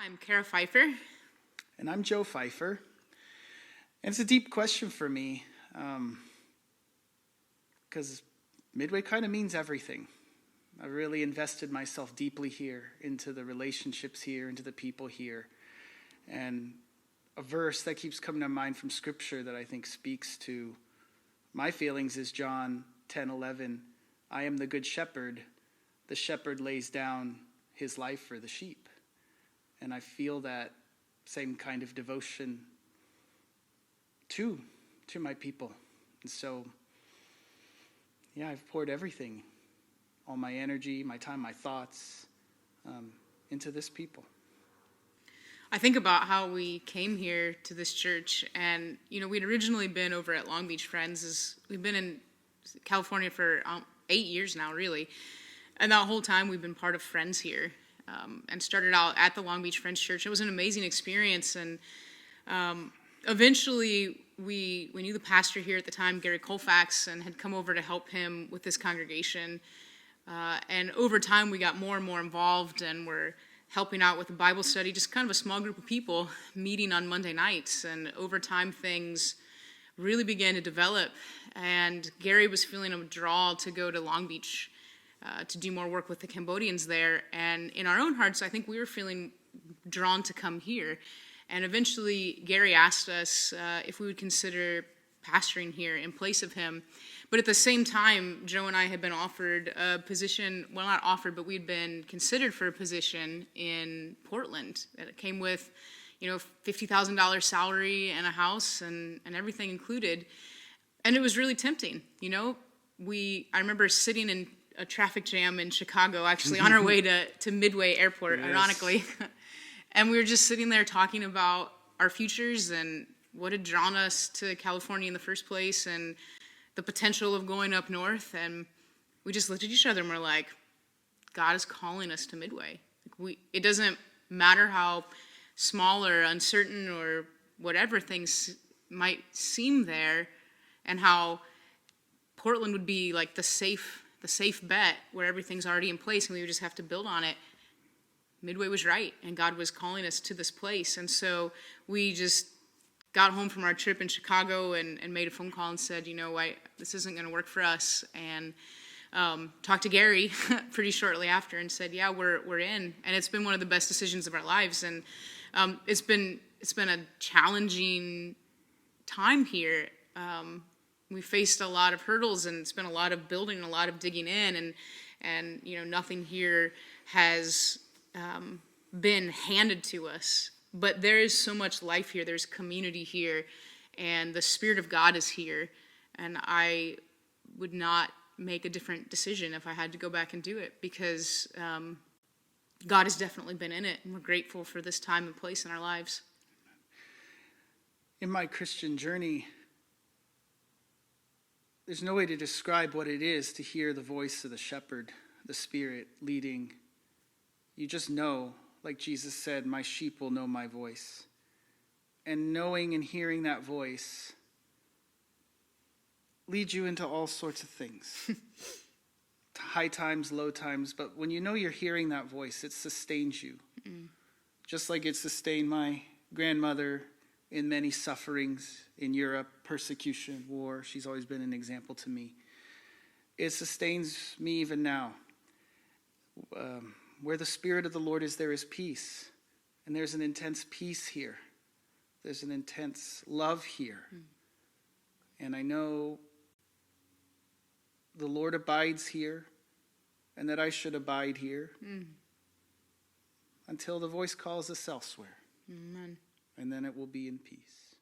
I'm Cara Pfeiffer. And I'm Joe Pfeiffer. And it's a deep question for me, because Midway kind of means everything. I really invested myself deeply here, into the relationships here, into the people here. And a verse that keeps coming to mind from Scripture that I think speaks to my feelings is John 10:11. I am the good shepherd. The shepherd lays down his life for the sheep. And I feel that same kind of devotion to my people. And so, I've poured everything, all my energy, my time, my thoughts, into this people. I think about how we came here to this church, and we'd originally been over at Long Beach Friends. We've been in California for 8 years now, really, and that whole time we've been part of Friends here. And started out at the Long Beach Friends Church. It was an amazing experience, and eventually we knew the pastor here at the time, Gary Colfax, and had come over to help him with this congregation. And over time, we got more and more involved, and we're helping out with the Bible study, just kind of a small group of people meeting on Monday nights. And over time, things really began to develop, and Gary was feeling a draw to go to Long Beach to do more work with the Cambodians there. And in our own hearts, I think we were feeling drawn to come here. And eventually, Gary asked us if we would consider pastoring here in place of him. But at the same time, Joe and I had been offered a position, well, not offered, but we'd been considered for a position in Portland. It came with, $50,000 salary and a house and everything included. And it was really tempting. I remember sitting in a traffic jam in Chicago, actually on our way to Midway Airport, yes. Ironically. And we were just sitting there talking about our futures and what had drawn us to California in the first place and the potential of going up north. And we just looked at each other and we're like, God is calling us to Midway. It doesn't matter how small or uncertain or whatever things might seem there, and how Portland would be like the safe bet where everything's already in place and we would just have to build on it. Midway was right, and God was calling us to this place. And so we just got home from our trip in Chicago and made a phone call and said, this isn't going to work for us. And talked to Gary pretty shortly after and said, we're in. And it's been one of the best decisions of our lives. And it's been a challenging time here. We faced a lot of hurdles, and it's been a lot of building, a lot of digging in, and nothing here has been handed to us. But there is so much life here. There's community here, and the Spirit of God is here. And I would not make a different decision if I had to go back and do it, because God has definitely been in it, and we're grateful for this time and place in our lives. In my Christian journey, there's no way to describe what it is to hear the voice of the shepherd, the Spirit leading. You just know, like Jesus said, my sheep will know my voice. And knowing and hearing that voice leads you into all sorts of things. High times, low times, but when you know you're hearing that voice, it sustains you. Mm. Just like it sustained my grandmother in many sufferings in Europe, persecution, war. She's always been an example to me. It sustains me even now. Where the Spirit of the Lord is, there is peace. And there's an intense peace here. There's an intense love here. And I know the Lord abides here, and that I should abide here until the voice calls us elsewhere. Amen. And then it will be in peace.